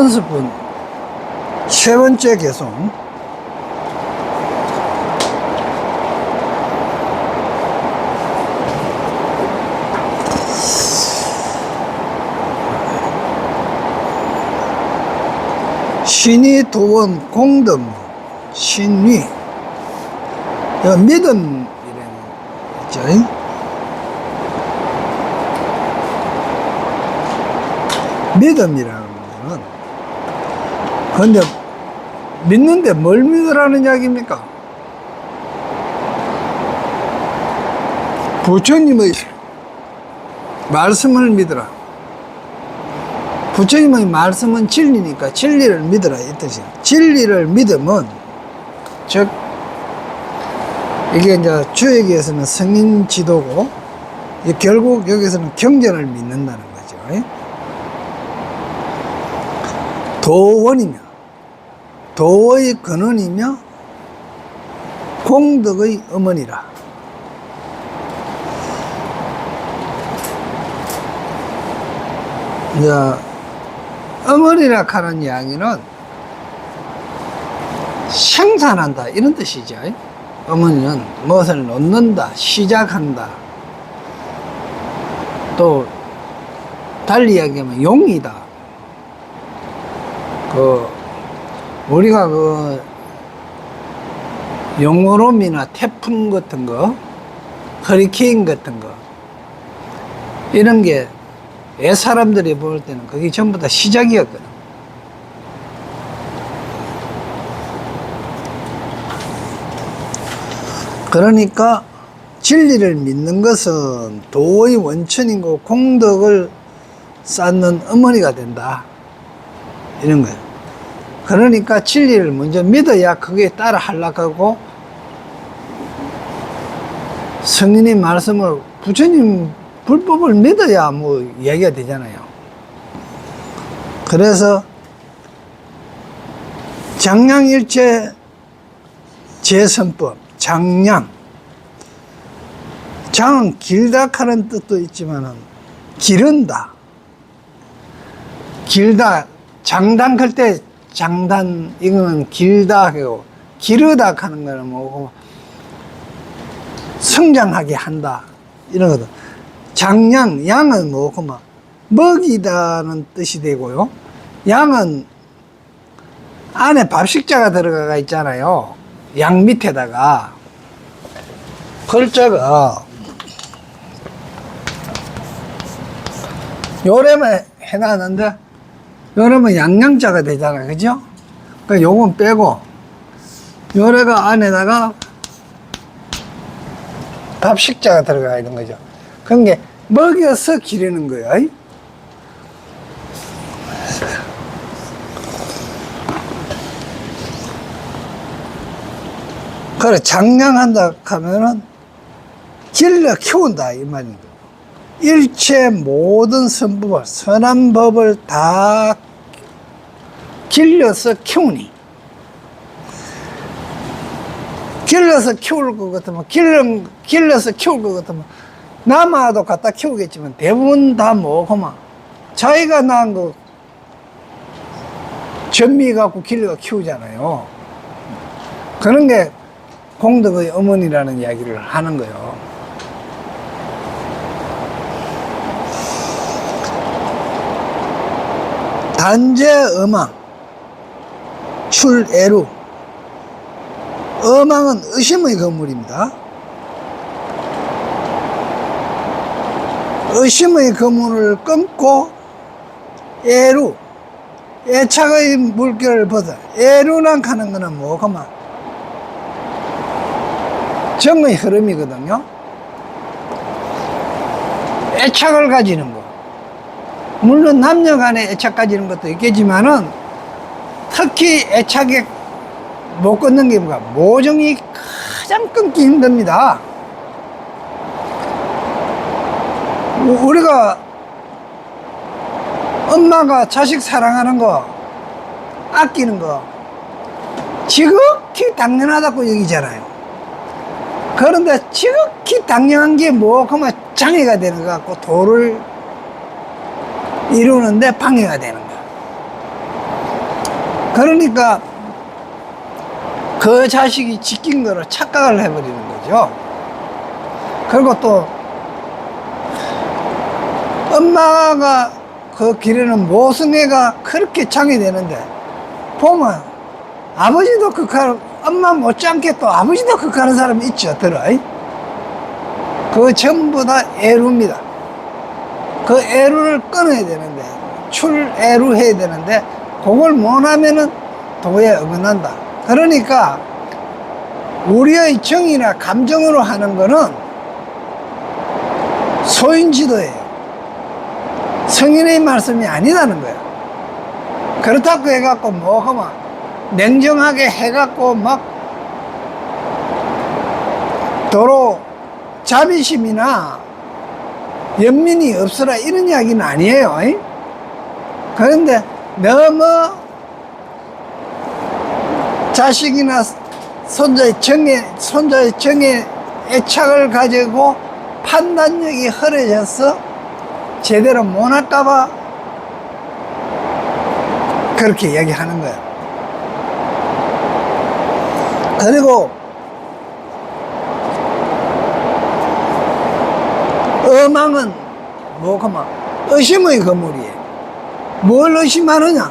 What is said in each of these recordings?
연습은 세 번째 개송. 신이 도원 공덕 신위 믿음이라는 있죠. 믿음이라는 거는 근데 믿는데 뭘 믿으라는 이야기입니까? 부처님의 말씀을 믿으라. 부처님의 말씀은 진리니까 진리를 믿으라 이 뜻이에요. 진리를 믿으면 즉 이게 이제 주에게서는 성인 지도고 결국 여기서는 경전을 믿는다는 거죠. 도원이며 도의 근원이며 공덕의 어머니라. 이제 어머니라 하는 이야기는 생산한다 이런 뜻이죠. 어머니는 무엇을 놓는다, 시작한다. 또 달리 이야기하면 용이다. 우리가 용오름이나 태풍 같은 거, 허리케인 같은 거 이런 게 사람들이 볼 때는 그게 전부 다 시작이었거든. 그러니까 진리를 믿는 것은 도의 원천이고 공덕을 쌓는 어머니가 된다 이런 거예요. 그러니까 진리를 먼저 믿어야 그게 따라 하려고 성인의 말씀을 부처님 불법을 믿어야 뭐 얘기가 되잖아요. 그래서 장량일체 제선법 장량, 장은 길다 하는 뜻도 있지만은 기른다, 길다, 장단 클 때 장단 이거는 길다 하고 기르다 하는 거는 뭐고 성장하게 한다 이런 거든. 장량, 양은 뭐고 막 먹이다는 뜻이 되고요. 양은 안에 밥식자가 들어가 있잖아요. 양 밑에다가 글자가 요래만 해놨는데 요래면 양양자가 되잖아요. 그죠? 그러니까 요건 빼고 요래가 안에다가 밥식자가 들어가 있는 거죠. 그런 게 먹여서 기르는 거예요. 그래, 장량한다 하면은 길러 키운다 이 말입니다. 일체 모든 선법을, 선한 법을 다 길러서 키우니. 길러서 키울 것 같으면, 길러서 키울 것 같으면, 남아도 갖다 키우겠지만, 대부분 다 뭐고만, 자기가 낳은 거, 전미 갖고 길러 키우잖아요. 그런 게 공덕의 어머니라는 이야기를 하는 거예요. 단재 어망, 출애루. 어망은 의심의 건물입니다. 의심의 건물을 끊고 애루, 애착의 물결을 벗어. 애루랑 하는 거는 뭐고만 정의 흐름이거든요. 애착을 가지는 거. 물론 남녀 간에 애착 가지는 것도 있겠지만은 특히 애착에 못 끊는 게 뭔가 모정이 가장 끊기 힘듭니다. 우리가 엄마가 자식 사랑하는 거, 아끼는 거 지극히 당연하다고 여기잖아요. 그런데 지극히 당연한 게 뭐 그만 장애가 되는 것 같고 도를 이루는데 방해가 되는 거야. 그러니까 그 자식이 지킨 거로 착각을 해버리는 거죠. 그리고 또 엄마가 그 길에는 모성애가 그렇게 장이 되는데 보면 아버지도 극하는, 엄마 못지않게 또 아버지도 극하는 사람이 있죠. 들어. 그 전부 다 애루입니다. 그 애루를 끊어야 되는데, 출애루 해야 되는데, 그걸 못하면은 도에 어긋난다. 그러니까 우리의 정이나 감정으로 하는 거는 소인지도예요. 성인의 말씀이 아니라는 거야. 그렇다고 해갖고 뭐 하면 냉정하게 해갖고 막 도로 자비심이나 연민이 없으라 이런 이야기는 아니에요. 그런데 너무 자식이나 손자의 정에 애착을 가지고 판단력이 흐려져서 제대로 못 할까봐 그렇게 얘기하는 거예요. 그리고 어망은 뭐가만 의심의 거물이에요. 뭘 의심하느냐?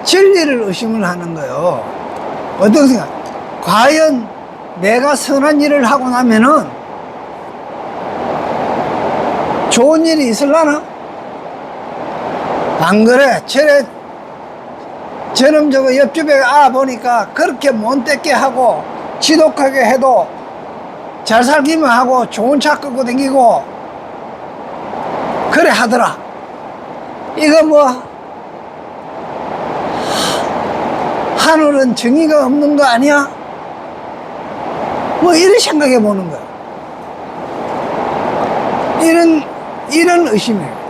진리를 의심을 하는 거예요. 어떤 생각? 과연 내가 선한 일을 하고 나면은 좋은 일이 있을라나? 안 그래. 저놈 저거 옆집에 보니까 그렇게 못되게 하고 지독하게 해도 잘 살기만 하고 좋은 차 끌고 다니고 그래 하더라. 이거 뭐 하늘은 정의가 없는 거 아니야? 뭐 이런 생각해 보는 거야. 이런 의심이에요.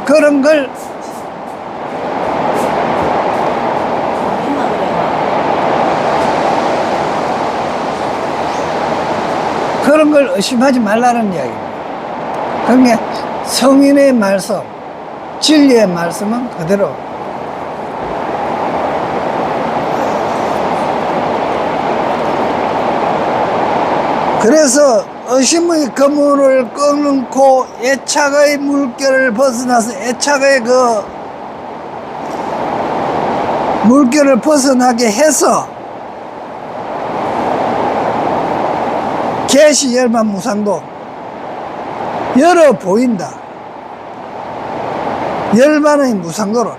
그런 걸 의심하지 말라는 이야기입니다. 그러니까 성인의 말씀, 진리의 말씀은 그대로. 그래서 의심의 거물을 끊고 애착의 물결을 벗어나서 애착의 그 물결을 벗어나게 해서 계시 열반 무상도 열어 보인다. 열반의 무상도를,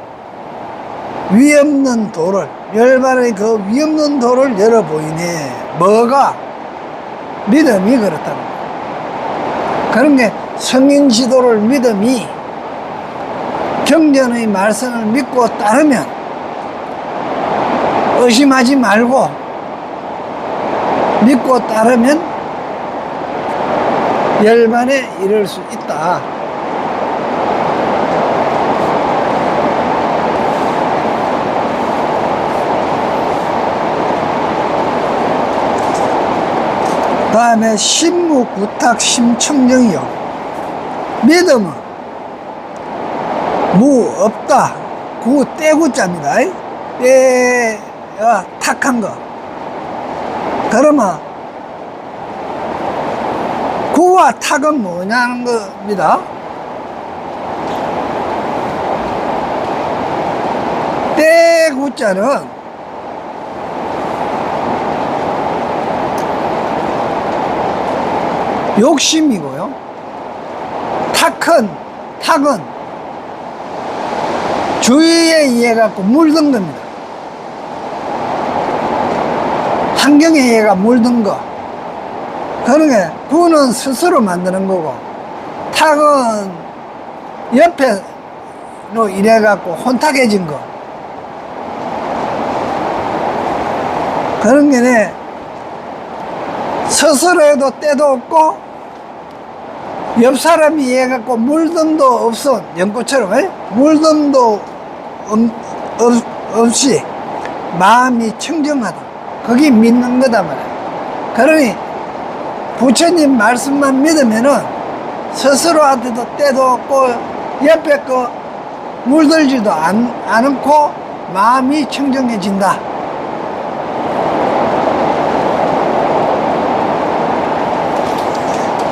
위없는 도를, 열반의 그 위없는 도를 열어 보이네. 뭐가? 믿음이 그렇다는 거예요. 그런 게 성인 지도를 믿음이 경전의 말씀을 믿고 따르면 의심하지 말고 믿고 따르면 열반에 이를 수 있다. 다음에 신무구탁 심청정이요. 믿음은 무 없다. 구 떼구자입니다. 떼가 탁한 거. 그러면 구와 탁은 뭐냐는 겁니다. 떼구자는 욕심이고요. 탁은 주의에 의해 갖고 물든 겁니다. 환경에 의해 물든 거. 그러니까 구는 스스로 만드는 거고, 탁은 옆에로 이래 갖고 혼탁해진 거. 그런 게 스스로 해도 때도 없고 옆 사람이 해갖고 물덤도 없어. 연꽃처럼 물덤도 없이 마음이 청정하다. 거기 믿는 거다 말이야. 그러니 부처님 말씀만 믿으면은 스스로한테도 때도 없고 옆에 거 물들지도 않고 마음이 청정해진다.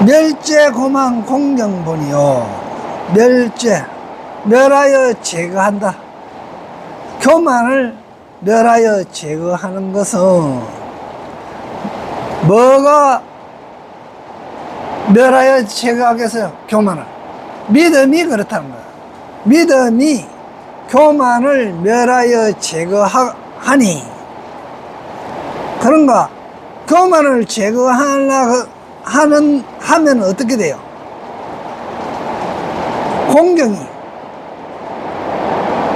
멸제 고만 공경본이요. 멸제, 멸하여 제거한다. 교만을 멸하여 제거하는 것은 뭐가 멸하여 제거하겠어요? 교만을. 믿음이 그렇다는 거야. 믿음이 교만을 멸하여 제거하니, 그런가? 교만을 제거하려고 하면 어떻게 돼요? 공경이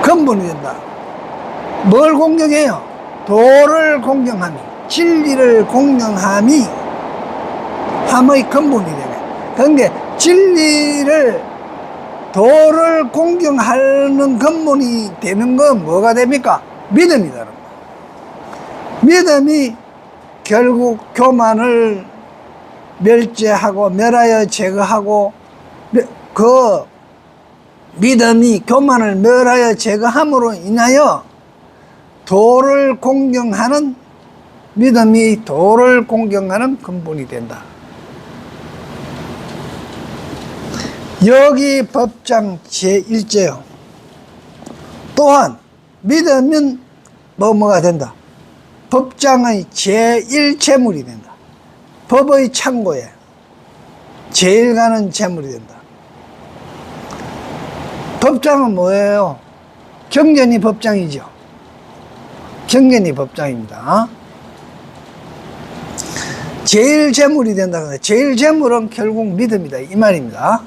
근본이 된다. 뭘 공경해요? 도를 공경함이, 진리를 공경함이 함의 근본이 되네. 그러니까 진리를, 도를 공경하는 근본이 되는 건 뭐가 됩니까? 믿음이다. 믿음이 결국 교만을 멸제하고 멸하여 제거하고, 그 믿음이 교만을 멸하여 제거함으로 인하여 도를 공경하는, 믿음이 도를 공경하는 근본이 된다. 여기 법장 제1제요. 또한 믿으면 뭐가 된다? 법장의 제1재물이 된다. 법의 창고에 제일 가는 재물이 된다. 법장은 뭐예요? 경전이 법장이죠. 경전이 법장입니다. 제일 재물이 된다. 제일 재물은 결국 믿음이다, 이 말입니다.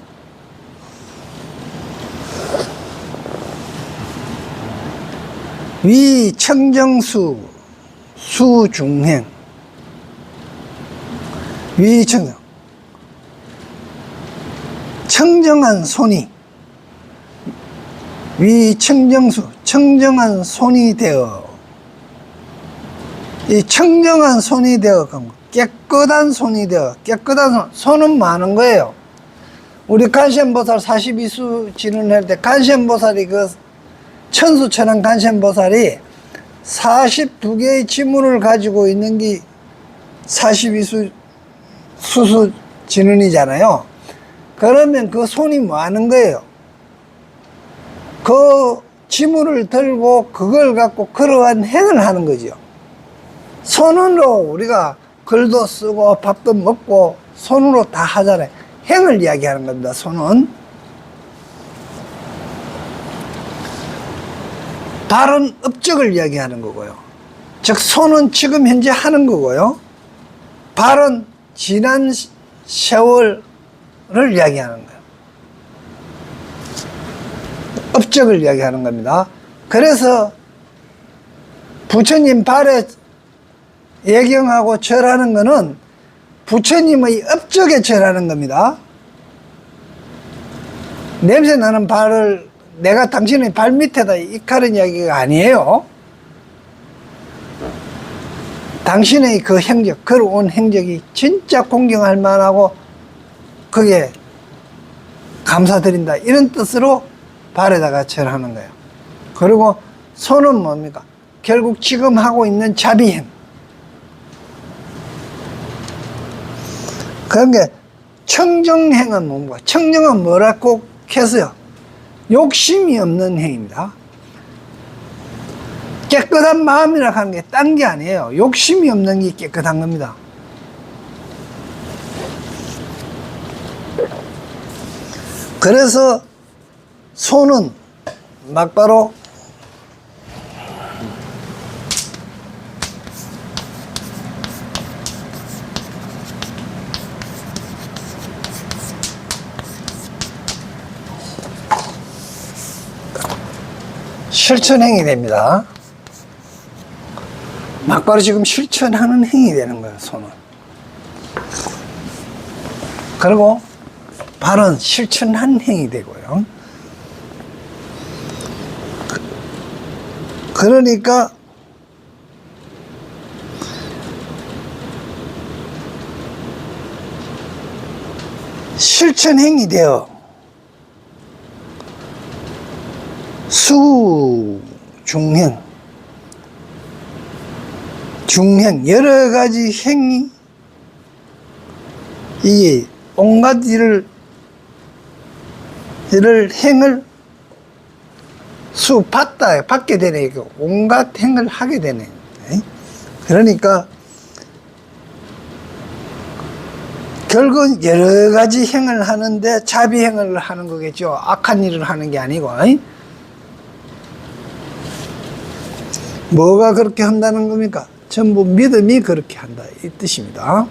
위 청정수 수중행, 위청정, 청정한 손이, 위청정수, 청정한 손이 되어, 이 청정한 손이 되어, 깨끗한 손이 되어, 깨끗한 손은 많은 거예요. 우리 간센보살 42수 진언할 때 간센보살이 그 천수천왕 간센보살이 42개의 지문을 가지고 있는 게 42수 수수 진언이잖아요. 그러면 그 손이 뭐 하는 거예요? 그 지문을 들고 그걸 갖고 그러한 행을 하는 거죠. 손으로 우리가 글도 쓰고 밥도 먹고 손으로 다 하잖아요. 행을 이야기하는 겁니다, 손은. 발은 업적을 이야기하는 거고요. 즉 손은 지금 현재 하는 거고요. 발은 지난 세월을 이야기하는 거예요. 업적을 이야기하는 겁니다. 그래서 부처님 발에 예경하고 절하는 거는 부처님의 업적에 절하는 겁니다. 냄새 나는 발을 내가 당신의 발 밑에다 익하는 이야기가 아니에요. 당신의 그 행적, 걸어온 행적이 진짜 공경할 만하고 그게 감사드린다, 이런 뜻으로 발에다가 절하는 거예요. 그리고 손은 뭡니까? 결국 지금 하고 있는 자비행. 그러니까 청정행은 뭡니까? 청정은 뭐라고 했어요? 욕심이 없는 행입니다. 깨끗한 마음이라 하는 게 딴 게 아니에요. 욕심이 없는 게 깨끗한 겁니다. 그래서 손은 막바로 실천행이 됩니다. 막바로 지금 실천하는 행이 되는 거예요, 손은. 그리고 발은 실천한 행이 되고요. 그러니까 실천행이 되어 수중행, 중행, 여러 가지 행이, 이게 온갖 행을 받게 되네. 온갖 행을 하게 되네. 그러니까, 결국은 여러 가지 행을 하는데 자비행을 하는 거겠죠. 악한 일을 하는 게 아니고. 뭐가 그렇게 한다는 겁니까? 전부 믿음이 그렇게 한다, 이 뜻입니다.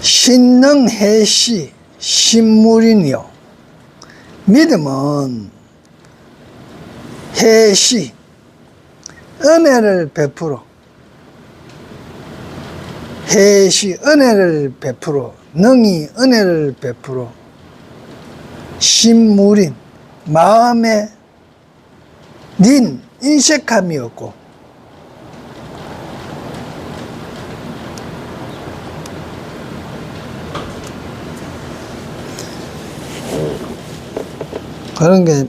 신능해시 신물이니요. 믿음은 해시, 은혜를 베풀어. 해시, 은혜를 베풀어. 능히 은혜를 베풀어. 신물인, 마음에 인색함이 없고, 그런 게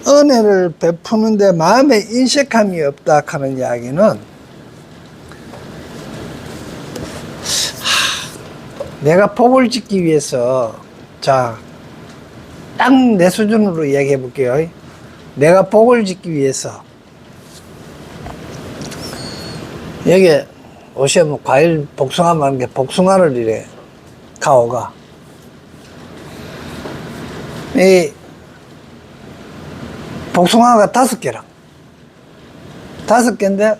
은혜를 베푸는데 마음에 인색함이 없다 하는 이야기는, 내가 복을 짓기 위해서, 자, 딱 내 수준으로 이야기해 볼게요. 내가 복을 짓기 위해서, 여기 오시면 과일 복숭아 많은 게 복숭아를 이래 가오가. 이 복숭아가 5개라. 5개인데,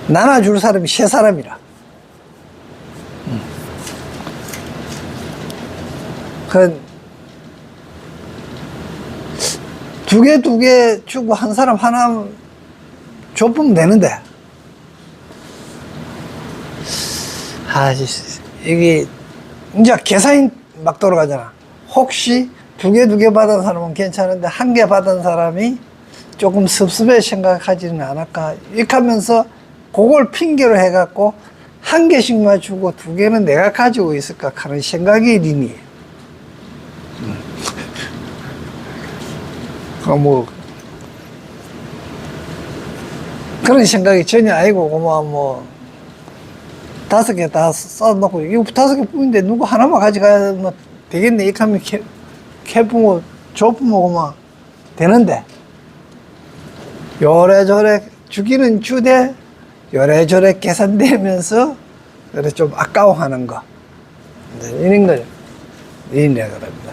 나눠줄 사람이 3사람이라. 두 개 주고 한 사람 하나 줘보면 되는데, 이게 이제 계산이 막 돌아가잖아. 혹시 2개 받은 사람은 괜찮은데 1개 받은 사람이 조금 섭섭해 생각하지는 않을까, 이렇게 하면서 그걸 핑계로 해갖고 1개씩만 주고 2개는 내가 가지고 있을까 하는 생각이 림이에요. 그런 생각이 전혀 아니고, 5개 다 써놓고, 이거 5개 뿐인데 누구 하나만 가져가면 되겠네, 이렇게 하면 캐부모 줘부모 되는데, 요래저래 주기는 주되 요래저래 계산되면서 그래 좀 아까워하는 거, 이런 걸 이인이라 그럽니다.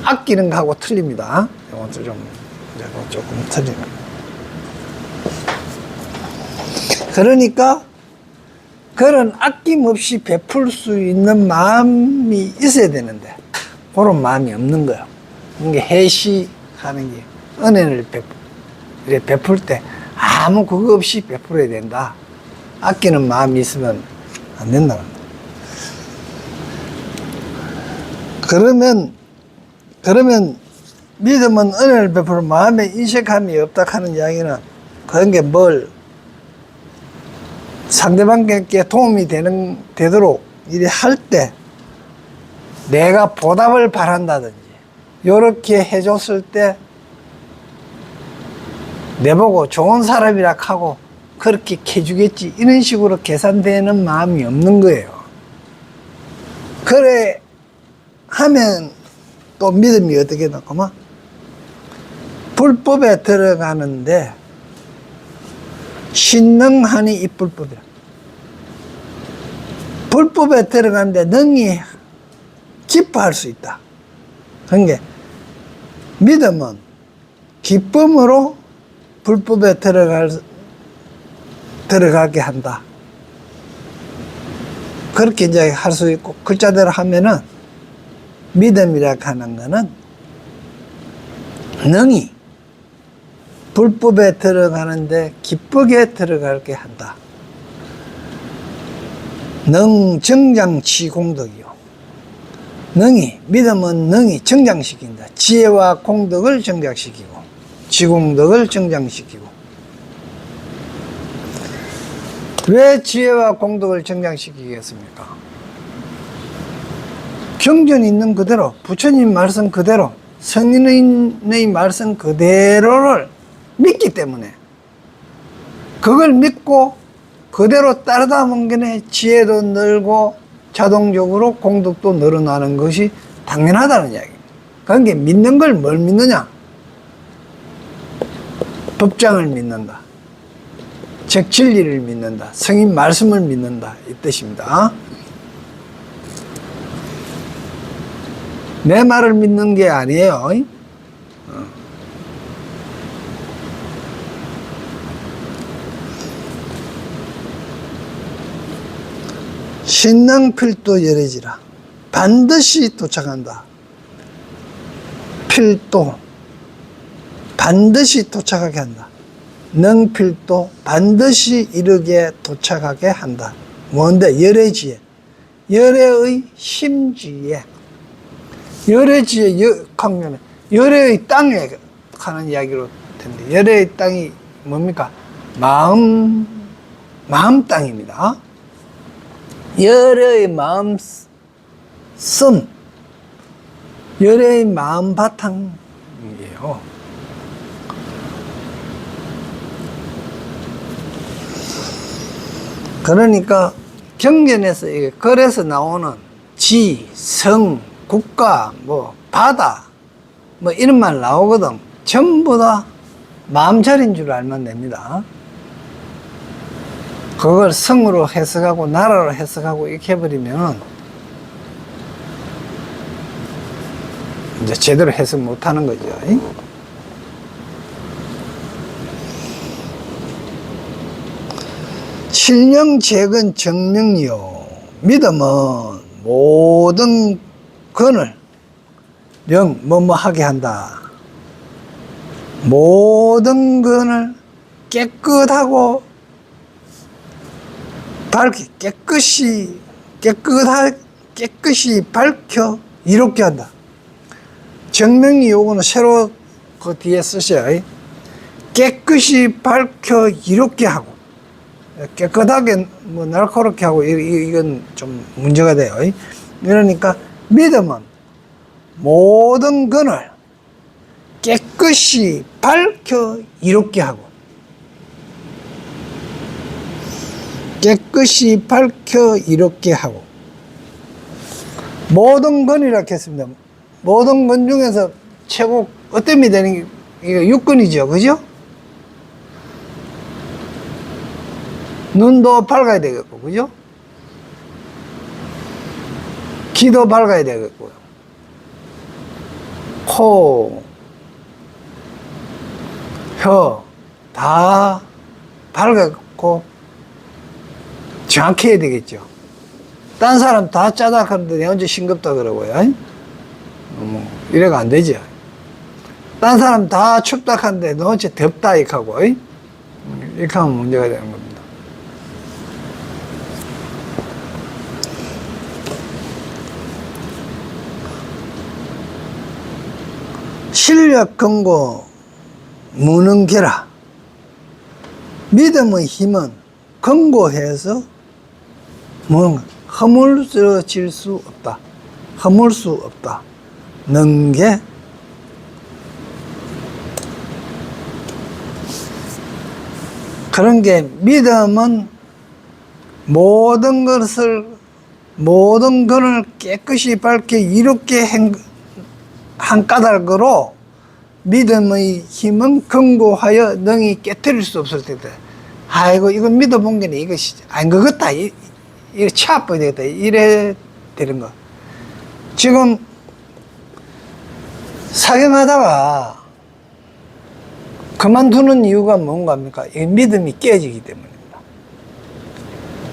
아끼는 거하고 틀립니다. 이것도 조금 틀립니다. 그러니까 그런 아낌없이 베풀 수 있는 마음이 있어야 되는데, 그런 마음이 없는 거예요. 이게 해시하는 게, 은혜를 베풀 때 아무 그거 없이 베풀어야 된다. 아끼는 마음이 있으면 안 된다는 거예요. 그러면 믿음은 은혜를 베풀어 마음에 인색함이 없다 하는 이야기는, 그런 게 상대방에게 도움이 되도록 일이 할 때 내가 보답을 바란다든지, 요렇게 해줬을 때 내보고 좋은 사람이라 하고 그렇게 해주겠지, 이런 식으로 계산되는 마음이 없는 거예요. 그래 하면 또 믿음이 어떻게 나가면 불법에 들어가는데, 신능하니 이 불법이라. 불법에 들어가는데 능히 기뻐할 수 있다. 그러니까 믿음은 기쁨으로 불법에 들어가게 한다. 그렇게 이제 할 수 있고, 글자대로 하면은 믿음이라 하는 거는 능히 불법에 들어가는데 기쁘게 들어가게 한다. 정장치공덕이요. 믿음은 능히 정장시킨다. 지혜와 공덕을 정장시키고, 지공덕을 정장시키고, 왜 지혜와 공덕을 정장시키겠습니까? 경전 있는 그대로, 부처님 말씀 그대로, 성인의 말씀 그대로를 믿기 때문에, 그걸 믿고 그대로 따르다 보면 지혜도 늘고 자동적으로 공덕도 늘어나는 것이 당연하다는 이야기입니다. 그러니까 믿는 걸 뭘 믿느냐? 법장을 믿는다. 즉 진리를 믿는다. 성인 말씀을 믿는다. 이 뜻입니다. 내 말을 믿는 게 아니에요. 신능필도 열애지라. 반드시 도착한다. 필도 반드시 도착하게 한다. 능필도 반드시 이르게 도착하게 한다. 뭔데? 열애지혜. 열애의 심지혜. 열애지혜 강면은 열애의 땅에 가는 이야기로 텐데, 열애의 땅이 뭡니까? 마음 땅입니다. 열애의 마음 씀, 열애의 마음 바탕이에요. 그러니까 경전에서 글에서 나오는 지, 성, 국가, 뭐 바다, 뭐 이런 말 나오거든. 전부 다 마음자리인 줄 알면 됩니다. 그걸 성으로 해석하고 나라로 해석하고 이렇게 해버리면 이제 제대로 해석 못하는 거죠. 신령재근 정명이요. 믿음은 모든 근을 뭐하게 한다. 모든 근을 깨끗이 밝혀 이롭게 한다. 정명이 요거는 새로 그 뒤에 쓰셔요. 깨끗이 밝혀 이롭게 하고, 깨끗하게 뭐 날카롭게 하고 이건 좀 문제가 돼요. 그러니까 믿음은 모든 근을 깨끗이 밝혀 이롭게 하고, 깨끗이 밝혀 이롭게 하고, 모든 근이라 했습니다. 모든 근 중에서 최고 어떤 미 되는 게 육근이죠. 그죠? 눈도 밝아야 되겠고, 그죠? 귀도 밝아야 되겠고요. 코, 혀, 다 밝았고, 정확히 해야 되겠죠. 딴 사람 다 짜다 하는데 내가 언제 싱겁다 그러고요. 이래가 안 되죠. 딴 사람 다 춥다 하는데 너 언제 덥다 이렇게 하고, 이렇게 하면 문제가 되는 겁니다. 실력 근고 무능계라. 믿음의 힘은 근고해서 허물어질 수 없다. 허물 수 없다. 능계. 그런 게 믿음은 모든 것을 깨끗이 밝게 이롭게 한 까닭으로 믿음의 힘은 견고하여 능히 깨뜨릴 수 없을 때다. 아이고 이거 믿어본 게네 이것이 아닌 것 같다. 이거 치아버야 되겠다. 이래 되는 거. 지금 사경하다가 그만두는 이유가 뭔가 합니까? 이 믿음이 깨지기 때문입니다.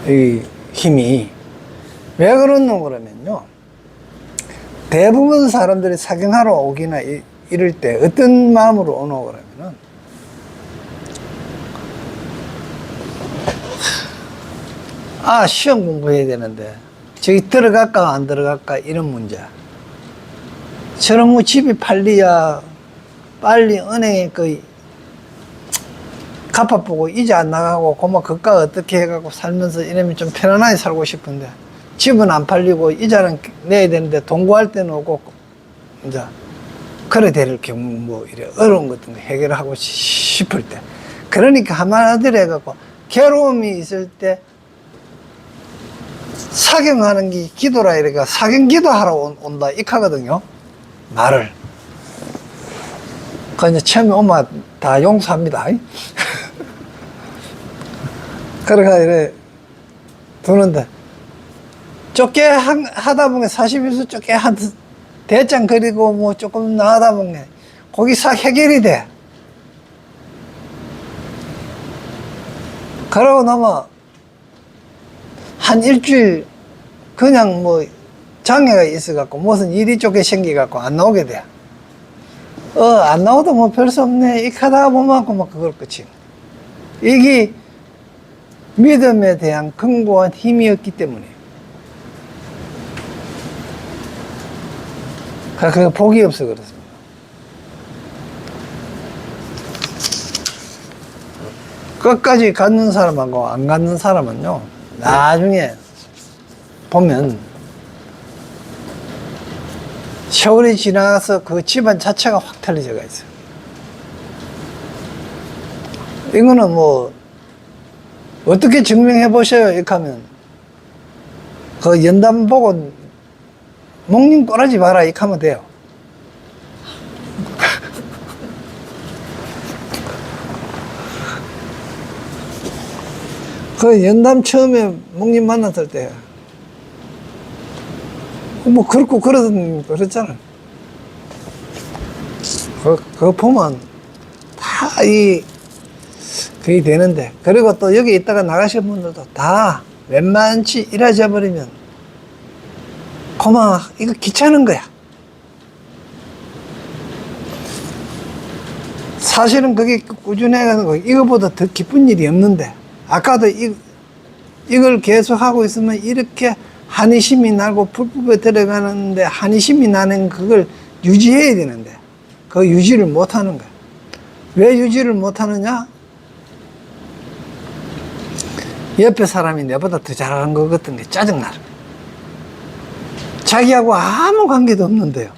이 힘이. 왜 그러노 그러면요. 대부분 사람들이 사경하러 오기나 이럴 때 어떤 마음으로 오노 그러면은 시험 공부해야 되는데 저기 들어갈까 안 들어갈까 이런 문제. 저런 뭐 집이 팔리야 빨리 은행에 갚아 보고 이제 안 나가고 고마 그까 어떻게 해갖고 살면서 이러면 좀 편안하게 살고 싶은데 집은 안 팔리고 이자는 내야 되는데 돈 구할 때는 오고 이제 그래 될 경우 뭐 이래 어려운 것들 해결하고 싶을 때 그러니까 한마디로 해갖고 괴로움이 있을 때 사경하는 게 기도라 이래가 사경 기도하러 온다 이카거든요 말을 그 이제 처음에 오면 다 용서합니다 그래가 이래 두는데 좁게 하다 보면 41수 좁게 한 대장 그리고 뭐 조금 나가다 보면 거기 싹 해결이 돼 그러고 나면 한 일주일 그냥 뭐 장애가 있어갖고 무슨 일이 좁게 생겨갖고 안 나오게 돼. 안 나오도 뭐 별 수 없네. 이렇게 하다가 보면 뭐 그걸 끝이. 이게 믿음에 대한 견고한 힘이었기 때문에. 그 복이 없어 그렇습니다. 끝까지 갖는 사람하고 안 갖는 사람은요, 나중에 보면 세월이 지나서 그 집안 자체가 확 틀려져가 있어요. 이거는 뭐 어떻게 증명해 보셔요? 이렇게 하면 그 연담 보고 목님 꼬라지 마라 이렇게 하면 돼요. 그 연담 처음에 목님 만났을 때 뭐 그렇고 그렇잖아. 그거 보면 다 그게 되는데 그리고 또 여기 있다가 나가신 분들도 다 웬만치 일하자 버리면 고마 이거 귀찮은 거야. 사실은 그게 꾸준해가지고 이거보다 더 기쁜 일이 없는데 아까도 이걸 계속 하고 있으면 이렇게 한의심이 나고 불법에 들어가는데 한의심이 나는 그걸 유지해야 되는데 그 유지를 못 하는 거야. 왜 유지를 못 하느냐? 옆에 사람이 내보다 더 잘하는 것 같은 게 짜증나는 거야. 자기하고 아무 관계도 없는데요.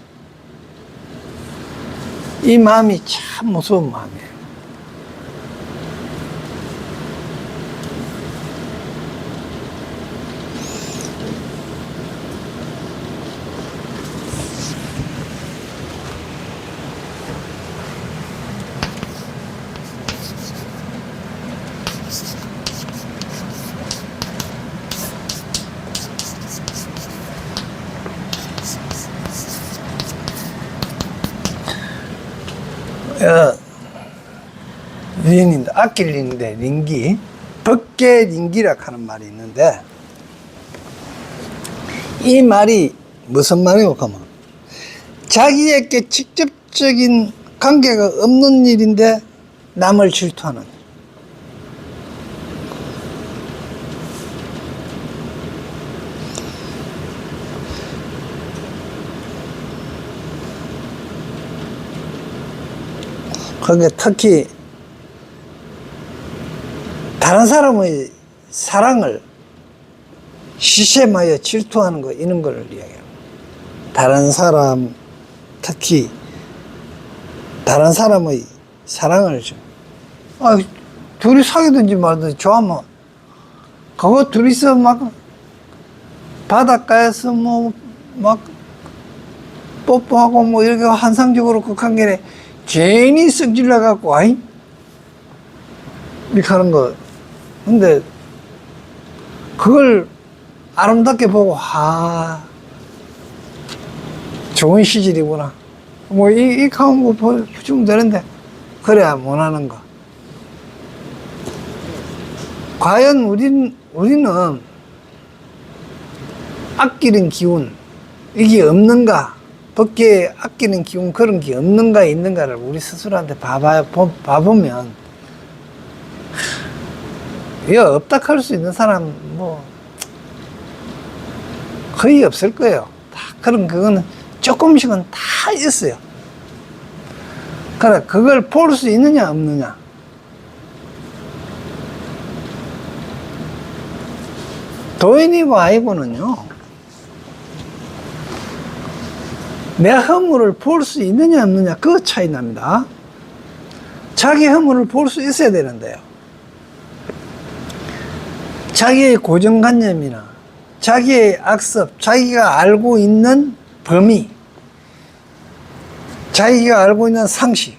이 마음이 참 무서운 마음이에요. 유행인데 아낄린데 링기 법계 링기라 하는 말이 있는데 이 말이 무슨 말이고 하면 자기에게 직접적인 관계가 없는 일인데 남을 질투하는 그게 특히 다른 사람의 사랑을 시샘하여 질투하는 거 이런 걸 이야기해요. 다른 사람 특히 다른 사람의 사랑을 좀 둘이 사귀든지 말든지 좋아하면 그거 둘이서 막 바닷가에서 뭐 막 뽀뽀하고 뭐 이렇게 환상적으로 그 관계에 괜히 썩질러 갖고 이렇게 하는 거. 근데 그걸 아름답게 보고 좋은 시절이구나 뭐 이 가운 거 보시면 되는데 그래야 못하는 거. 과연 우리는 아끼는 기운 이게 없는가, 밖에 아끼는 기운 그런 게 없는가 있는가를 우리 스스로한테 봐보면 이거 없다 할 수 있는 사람 뭐 거의 없을 거예요. 다 그런 그거는 조금씩은 다 있어요. 그래 그걸 볼 수 있느냐 없느냐 도인이고 아니고는요, 내 허물을 볼 수 있느냐 없느냐 그 차이 납니다. 자기 허물을 볼 수 있어야 되는데요, 자기의 고정관념이나 자기의 악습, 자기가 알고 있는 범위, 자기가 알고 있는 상식,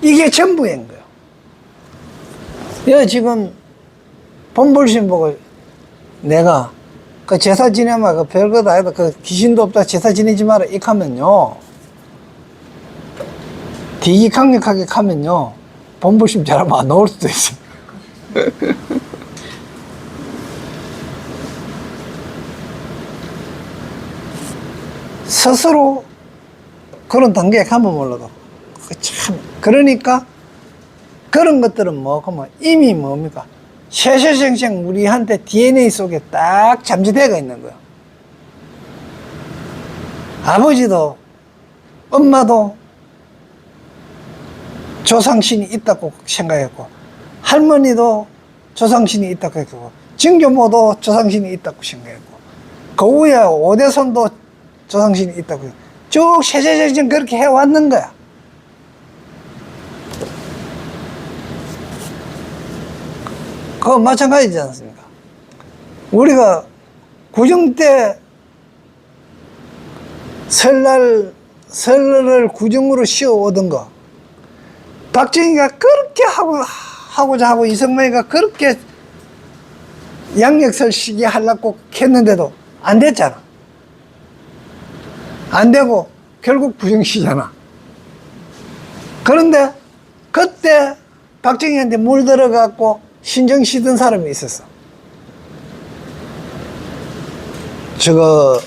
이게 전부인 거예요. 지금 본불신 보고 내가 그 제사 지내면 그 별것 아니다, 그 귀신도 없다, 제사 지내지 마라 이렇게 하면요, 되게 강력하게 하면요, 본불신 잘하면 안 나올 수도 있어요. 스스로 그런 단계에 가면 몰라도 참, 그러니까 그런 것들은 뭐 그러면 이미 뭡니까, 쉐쉐생생 우리한테 DNA 속에 딱 잠재되어 있는 거예요. 아버지도 엄마도 조상신이 있다고 생각했고, 할머니도 조상신이 있다고 했고, 증조모도 조상신이 있다고 생각했고, 그 위에 오대손도 조상신이 있다고 했고, 쭉 쉐쉐생생 그렇게 해왔는 거야. 그거 마찬가지지 않습니까? 우리가 구정 때 설날을 구정으로 씌워오던 거, 박정희가 그렇게 하고자 하고 이승만이가 그렇게 양력설 시기 하려고 했는데도 안 됐잖아. 안 되고 결국 구정시잖아. 그런데 그때 박정희한테 물들어갖고 신정 쉬던 사람이 있었어. 저거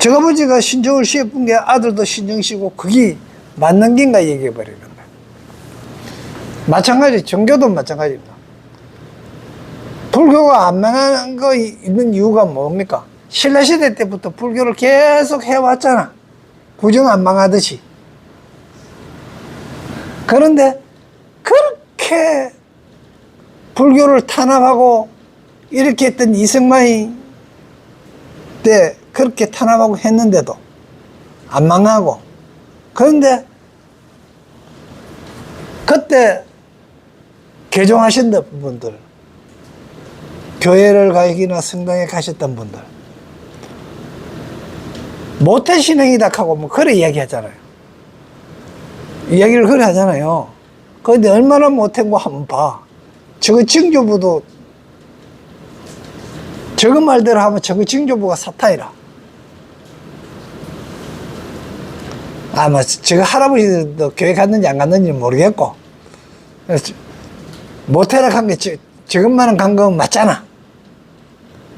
아버지가 신정을 쉬어본 게 아들도 신정 쉬고 그게 맞는 긴가 얘기해버리는 거야. 마찬가지, 종교도 마찬가지입니다. 불교가 안 망한 거 있는 이유가 뭡니까? 신라시대 때부터 불교를 계속 해왔잖아. 구정 안 망하듯이. 그런데 그렇게 불교를 탄압하고 이렇게 했던 이승만이 때 그렇게 탄압하고 했는데도 안 망하고, 그런데 그때 개종하신 분들, 교회를 가기나 성당에 가셨던 분들, 모태신앙이다 하고 뭐 그래 이야기 하잖아요. 이야기를 그래 하잖아요. 그런데 얼마나 못한 거 한번 봐. 저거 증조부도 저거 말대로 하면 저거 증조부가 사탄이라. 아마 저거 할아버지도 교회 갔는지 안 갔는지 모르겠고, 모태라 한 게 저것만은 간 건 맞잖아.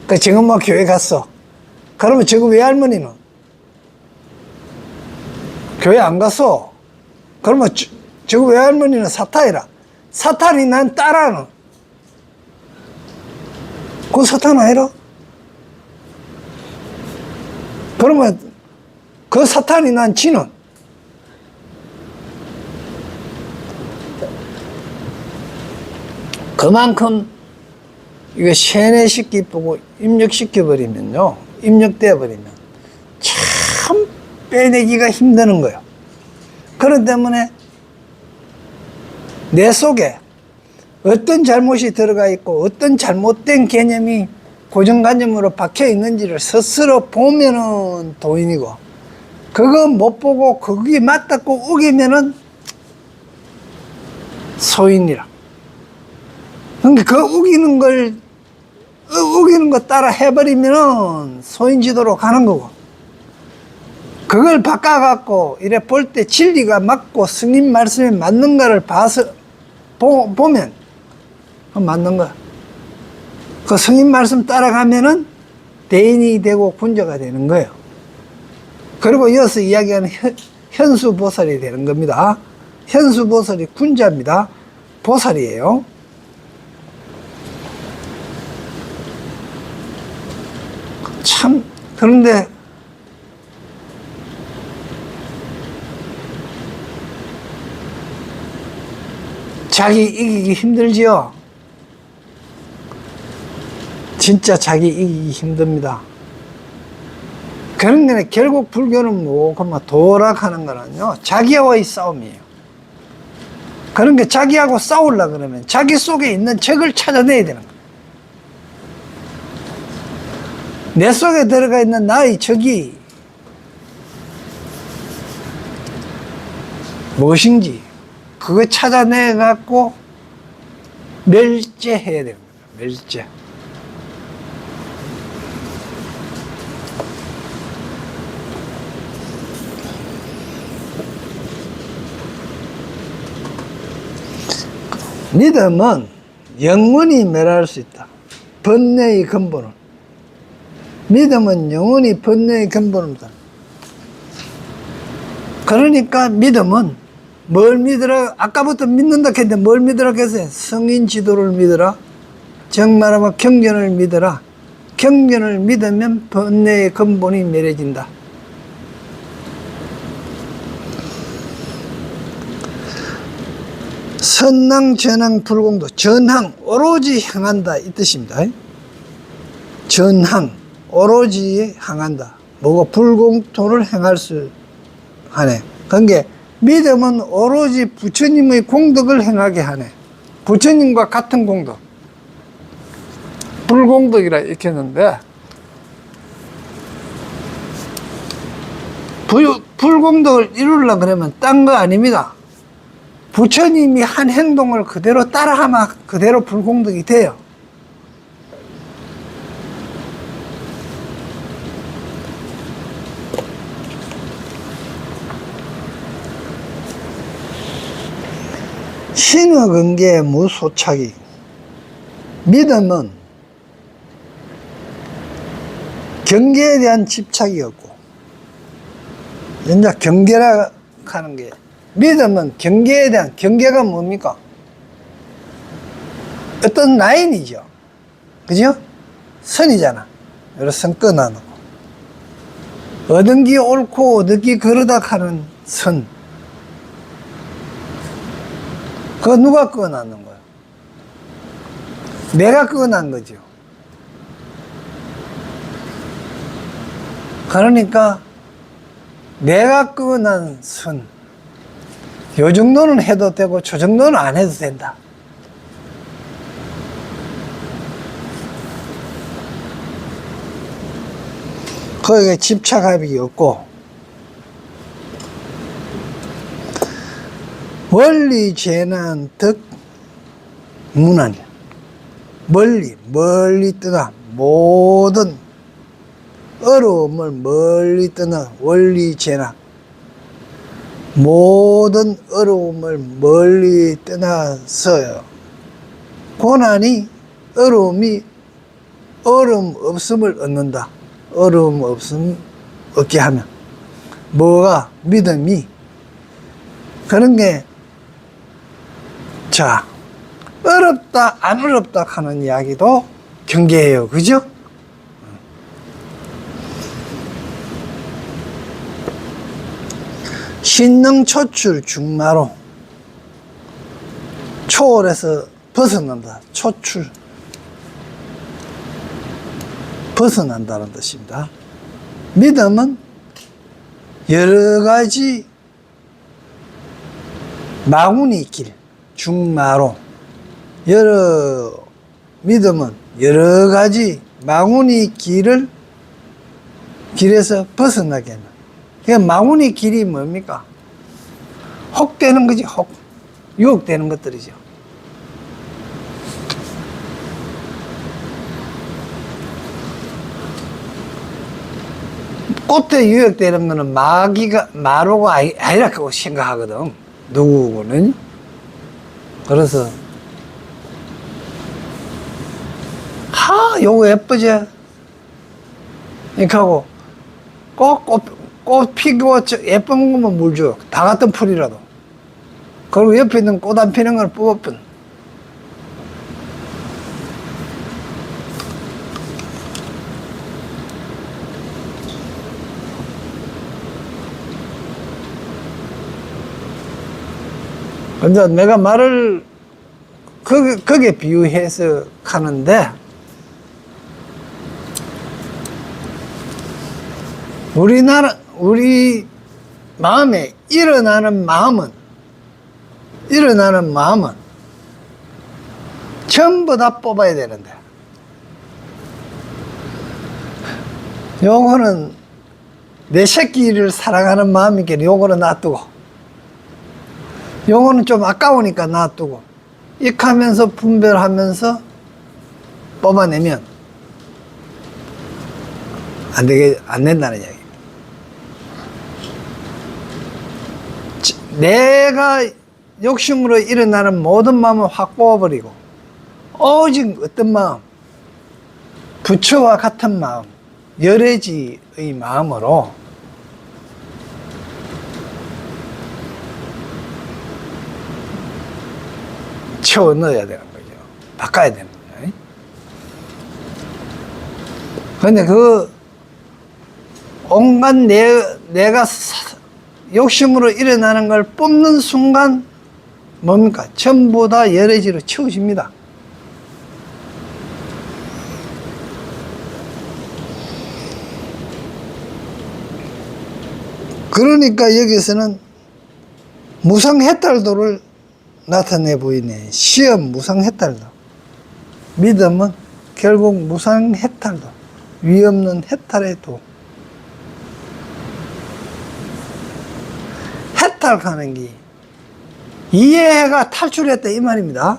그 지금 뭐 교회 갔어. 그러면 저거 외할머니는 교회 안 갔어. 그러면 저거 외할머니는 사탄이라. 사탄이 난 딸아는 그 사탄 아니라? 그러면 그 사탄이 난 지는 그만큼 이거 세뇌시키고 입력시켜버리면요, 입력되어버리면 참 빼내기가 힘드는 거예요. 그렇기 때문에 내 속에 어떤 잘못이 들어가 있고 어떤 잘못된 개념이 고정관념으로 박혀 있는지를 스스로 보면은 도인이고, 그거 못 보고 그게 맞다고 우기면은 소인이라. 그러니까 그 우기는 거 따라 해버리면은 소인지도로 가는 거고, 그걸 바꿔갖고 이래 볼 때 진리가 맞고 스님 말씀에 맞는가를 봐서 보면 맞는 거야. 그 스님 말씀 따라가면은 대인이 되고 군자가 되는 거예요. 그리고 이어서 이야기하는 현수보살이 되는 겁니다. 현수보살이 군자입니다. 보살이에요. 참, 그런데 자기 이기기 힘들지요. 진짜 자기 이기기 힘듭니다. 그런 게 결국 불교는 뭐고 뭐 도락하는 거는요, 자기와의 싸움이에요. 그런 게 자기하고 싸우려고 그러면 자기 속에 있는 적을 찾아내야 되는 거예요. 내 속에 들어가 있는 나의 적이 무엇인지 그거 찾아내 갖고 멸제해야 됩니다. 멸제. 믿음은 영원히 멸할 수 있다. 번뇌의 근본은. 믿음은 영원히 번뇌의 근본입니다. 그러니까 믿음은 뭘 믿으라? 아까부터 믿는다 했는데 뭘 믿으라 했어요? 성인 지도를 믿으라. 즉 말하면 경전을 믿으라. 경전을 믿으면 번뇌의 근본이 멸해진다. 선항, 전항, 불공도. 전항, 오로지 향한다 이 뜻입니다. 전항, 오로지 향한다. 뭐고 불공토를 행할 수 하네. 그러니까 믿음은 오로지 부처님의 공덕을 행하게 하네. 부처님과 같은 공덕. 불공덕이라 이렇게 했는데, 불공덕을 이루려고 그러면 딴 거 아닙니다. 부처님이 한 행동을 그대로 따라하면 그대로 불공덕이 돼요. 신의근계 무소착이. 믿음은 경계에 대한 집착이 없고, 이제 경계라 하는 게, 믿음은 경계에 대한, 경계가 뭡니까? 어떤 라인이죠. 그죠? 선이잖아. 여러 선 끊어놓고. 얻은 게 옳고, 얻은 게 그러다 하는 선. 그거 누가 끊어놨는 거야? 내가 끊어난 거죠. 그러니까, 내가 끊어난 선. 요 정도는 해도 되고, 저 정도는 안 해도 된다. 거기에 집착함이 없고, 원리 재난 득 문안이야. 멀리 떠나 모든 어려움을 멀리 떠나 원리 재난. 모든 어려움을 멀리 떠나서요. 고난이, 어려움이, 어려움 없음을 얻는다. 어려움 없음 얻게 하면. 뭐가? 믿음이. 그런 게, 자, 어렵다, 안 어렵다 하는 이야기도 경계예요. 그죠? 신능 초출 중마로. 초월해서 벗어난다. 초출. 벗어난다는 뜻입니다. 믿음은 여러 가지 마구니 길, 중마로. 믿음은 여러 가지 마구니 길에서 벗어나게 하는. 그러니까 마구니 길이 뭡니까? 혹되는 거지, 혹. 유혹되는 것들이죠. 꽃에 유혹되는 거는 마로가 아니라고 생각하거든. 누구는. 그래서, 요거 예쁘지? 이렇게 하고, 꽃 피고 예쁜 것만 물 줘. 다 같은 풀이라도. 그리고 옆에 있는 꽃 안 피는 걸 뽑아뿐. 근데 내가 말을 거기에 비유해서 하는데, 우리 마음에 일어나는 마음은 전부 다 뽑아야 되는데, 요거는 내 새끼를 사랑하는 마음이니까 요거는 놔두고, 요거는 좀 아까우니까 놔두고, 익하면서 분별하면서 뽑아내면 안 된다는 이야기. 내가 욕심으로 일어나는 모든 마음을 확 뽑아버리고, 오직 어떤 마음? 부처와 같은 마음, 열애지의 마음으로 채워 넣어야 되는 거죠. 바꿔야 되는 거죠. 근데 온갖 내가 욕심으로 일어나는 걸 뽑는 순간 뭡니까? 전부 다 열애지로 채워집니다. 그러니까 여기서는 무상해탈도를 나타내 보이네. 시험 무상해탈도. 믿음은 결국 무상해탈도. 위없는 해탈의 도. 해탈하는 게 이해가 탈출했다 이 말입니다.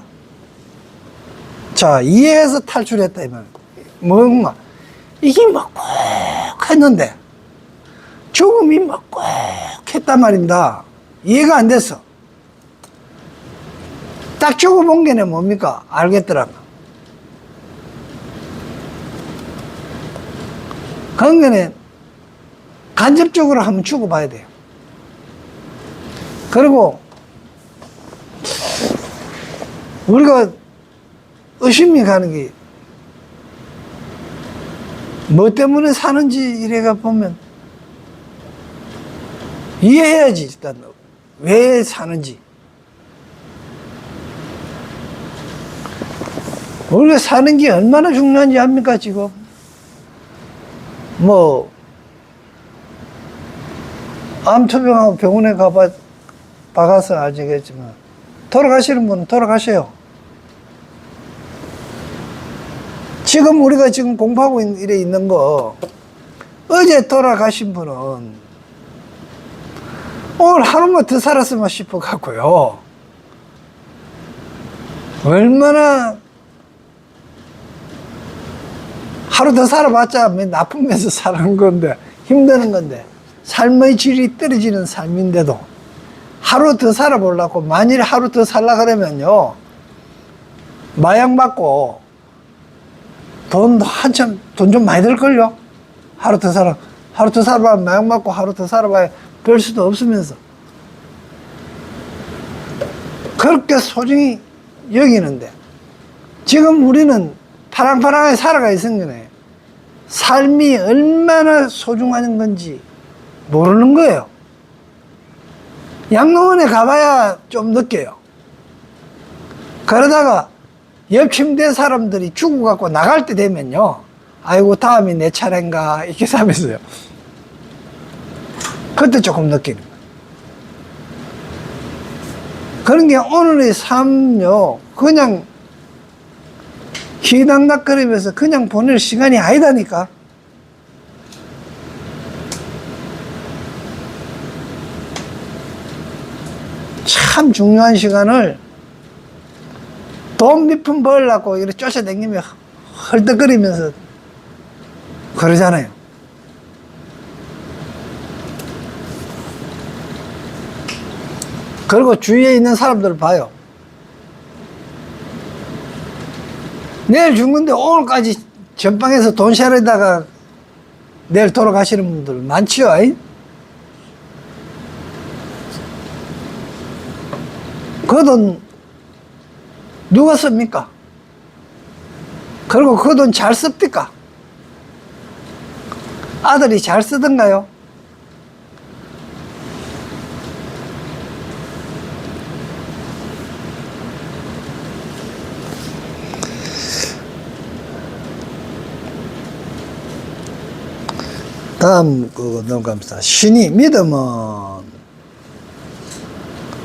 자, 이해해서 탈출했다 이 말. 뭔가 이게 막 꼭 했는데 죽음이 막 꼭 했단 말입니다. 이해가 안 됐어. 딱 죽어본 게는 뭡니까? 알겠더라고. 그런 게는 간접적으로 한번 죽어봐야 돼요. 그리고 우리가 의심이 가는 게 뭐 때문에 사는지 이래가 보면 이해해야지. 일단 왜 사는지. 우리가 사는 게 얼마나 중요한지 압니까? 지금 암투병하고 병원에 박아서 알겠지만 돌아가시는 분은 돌아가셔요. 지금 우리가 지금 공부하고 이래 있는 거, 어제 돌아가신 분은 오늘 하루만 더 살았으면 싶어 갖고요. 얼마나 하루 더 살아봤자 나쁘면서 사는 건데, 힘드는 건데, 삶의 질이 떨어지는 삶인데도 하루 더 살아보려고, 만일 하루 더 살라 그러면요, 마약 맞고 돈 좀 많이 들걸요? 하루 더 살아봐야 마약 맞고 하루 더 살아봐야 별 수도 없으면서. 그렇게 소중히 여기는데, 지금 우리는 파랑파랑하게 살아가 있는 거네. 삶이 얼마나 소중한 건지 모르는 거예요. 양로원에 가봐야 좀 느껴요. 그러다가 옆 침대 사람들이 죽어갖고 나갈 때 되면요, 아이고 다음이 내 차례인가 이렇게 하면서요, 그때 조금 느끼는 거예요. 그런 게 오늘의 삶요, 그냥 희당락거리면서 그냥 보낼 시간이 아니다니까. 참 중요한 시간을 돈 몇 푼 벌려고 이렇게 쫓아다니며 헐떡거리면서 그러잖아요. 그리고 주위에 있는 사람들을 봐요. 내일 죽는데 오늘까지 전방에서 돈 샤르다가 내일 돌아가시는 분들 많지요. 그 돈 누가 씁니까? 그리고 그 돈 잘 씁니까? 아들이 잘 쓰던가요? 다음 그거 넘어갑니다. 믿음은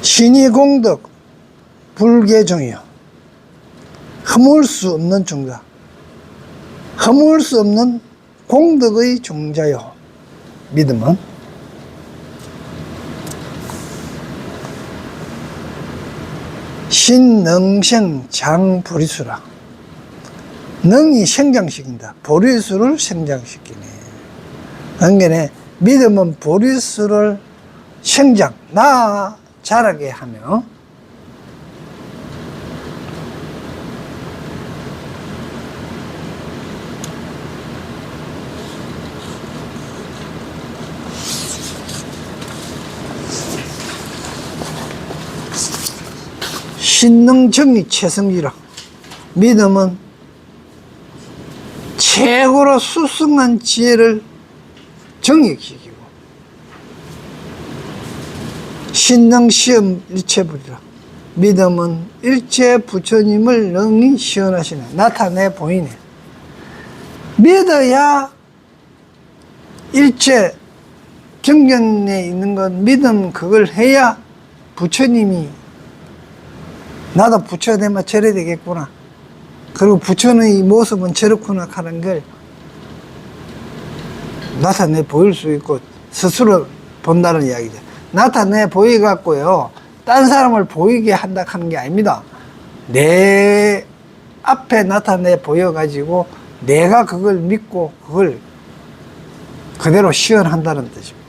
신이 공덕 불계종이요, 허물 수 없는 종자, 허물 수 없는 공덕의 종자요. 믿음은 신능생 장보리수라. 능이 생장시킨다. 보리수를 생장시키네. 그러니까 믿음은 보리수를 자라게 하며, 신능정리 최성지라. 믿음은 최고로 수승한 지혜를 정립시키고, 신능시험 일체불이라. 믿음은 일체 부처님을 능히 시연하시네. 나타내 보이네. 믿어야 일체 정견에 있는 건 믿음, 그걸 해야 부처님이 나도 부처 되면 저래 되겠구나, 그리고 부처의 모습은 저렇구나 하는 걸 나타내 보일 수 있고 스스로 본다는 이야기죠. 나타내 보이갖고요, 딴 사람을 보이게 한다 하는 게 아닙니다. 내 앞에 나타내 보여가지고 내가 그걸 믿고 그걸 그대로 시연한다는 뜻입니다.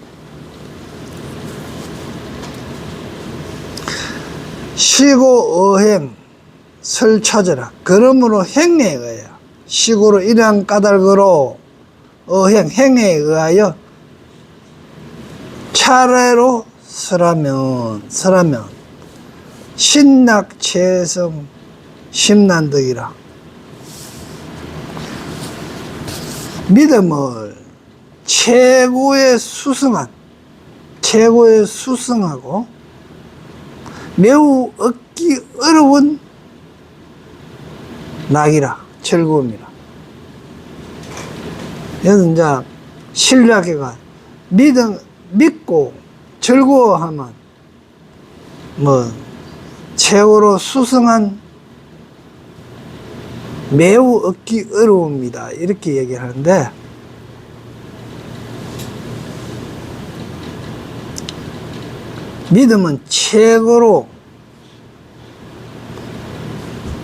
시고 어행 설 찾으라. 그러므로 행에 의하여, 시고로 이러한 까닭으로 행에 의하여 차례로 설하면 신낙체성 심난득이라. 믿음을 최고의 수승하고 매우 얻기 어려운 낙이라, 즐거움이라. 여기서 이제 신라계가 믿고 즐거워하면 최고로 수승한 매우 얻기 어려웁니다, 이렇게 얘기를 하는데, 믿음은 최고로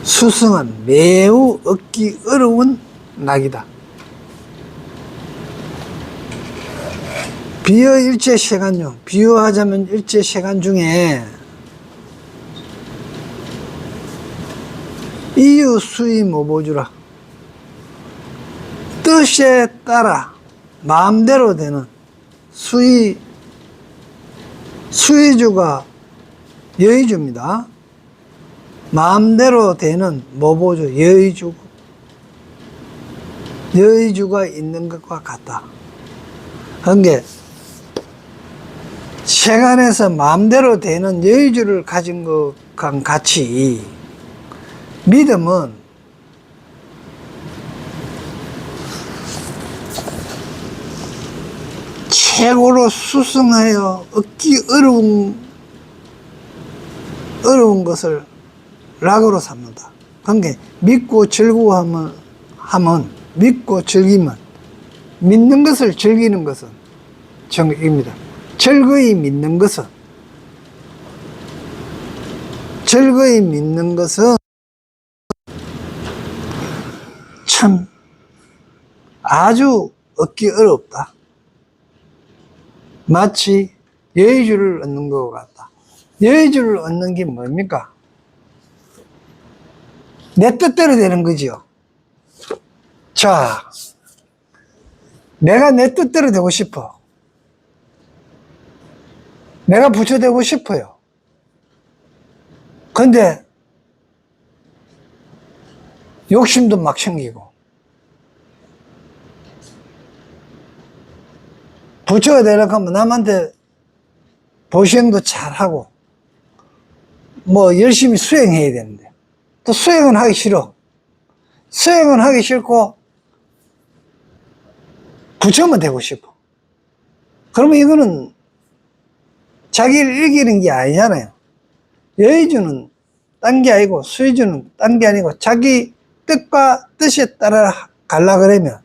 수승한 매우 얻기 어려운 낙이다. 비유 일체 세간요. 비유하자면 일체 세간 중에 이유 수의 모보주라. 뜻에 따라 마음대로 되는 수의주가 여의주입니다. 마음대로 되는 모보주, 여의주가 있는 것과 같다. 그러니까 세간에서 마음대로 되는 여의주를 가진 것과 같이 믿음은 최고로 수승하여 얻기 어려운 것을 락으로 삼는다. 그러니까 믿고 즐거워하면, 믿고 즐기면, 믿는 것을 즐기는 것은 정입니다. 즐거이 믿는 것은 참 아주 얻기 어렵다. 마치 여의주를 얻는 것 같다. 여의주를 얻는 게 뭡니까? 내 뜻대로 되는 거지요. 자, 내가 내 뜻대로 되고 싶어. 내가 부처 되고 싶어요. 근데 욕심도 막 생기고, 부처가 되려고 하면 남한테 보시행도 잘하고 열심히 수행해야 되는데, 또 수행은 하기 싫어. 수행은 하기 싫고 부처만 되고 싶어. 그러면 이거는 자기를 이기는 게 아니잖아요. 여의주는 딴 게 아니고 수의주는 딴 게 아니고 자기 뜻과 뜻에 따라 가려 그러면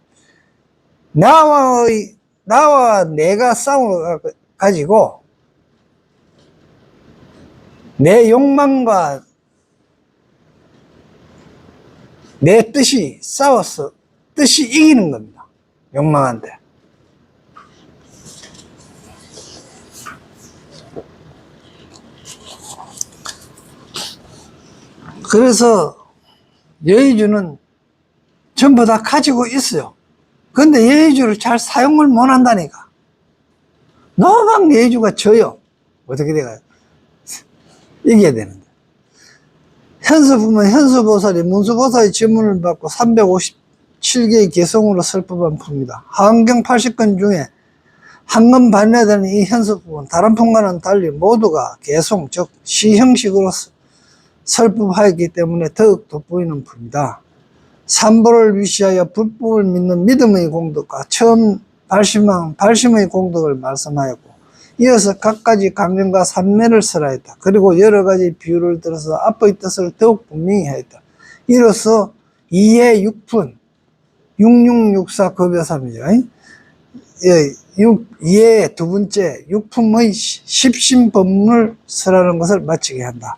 나와 내가 싸움을 가지고 내 욕망과 내 뜻이 싸워서 뜻이 이기는 겁니다. 욕망한테. 그래서 여의주는 전부 다 가지고 있어요. 근데 여의주를 잘 사용을 못 한다니까. 너무 여의주가 져요. 어떻게 돼가요? 이겨야 되는데. 현수 보면 현수보살이 문수보살의 질문을 받고 357개의 개성으로 설법한 품입니다. 하은경 80권 중에 한 권 반려되는 이 현수법은 다른 품과는 달리 모두가 개성, 즉 시 형식으로 설법하였기 때문에 더욱 돋보이는 품이다. 삼보를 위시하여 불법을 믿는 믿음의 공덕과 처음 발심의 공덕을 말씀하였고, 이어서 각가지 감정과 산매를 설하였다. 그리고 여러 가지 비유를 들어서 앞의 뜻을 더욱 분명히 하였다. 이로써 이해 육품, 6664 급여삼이죠. 이해 두 번째 육품의 십신법문을 설하는 것을 마치게 한다.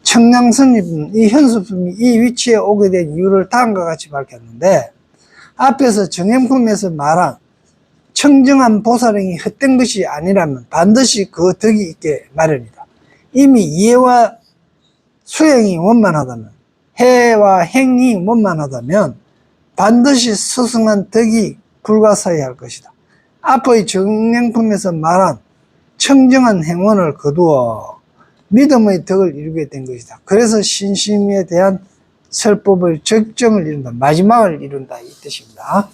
청량스님은 이 현수품이 이 위치에 오게 된 이유를 다음과 같이 밝혔는데, 앞에서 정행품에서 말한 청정한 보살행이 헛된 것이 아니라면 반드시 그 덕이 있게 마련이다. 이미 이해와 수행이 원만하다면, 해와 행이 원만하다면 반드시 스승한 덕이 불가사의할 것이다. 앞의 정행품에서 말한 청정한 행원을 거두어 믿음의 덕을 이루게 된 것이다. 그래서 신심에 대한 설법의 적정을 이룬다. 마지막을 이룬다. 이 뜻입니다.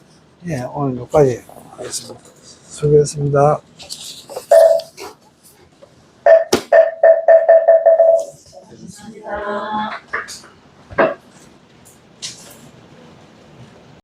예, 오늘 여기까지 하겠습니다. 수고했습니다. 감사합니다.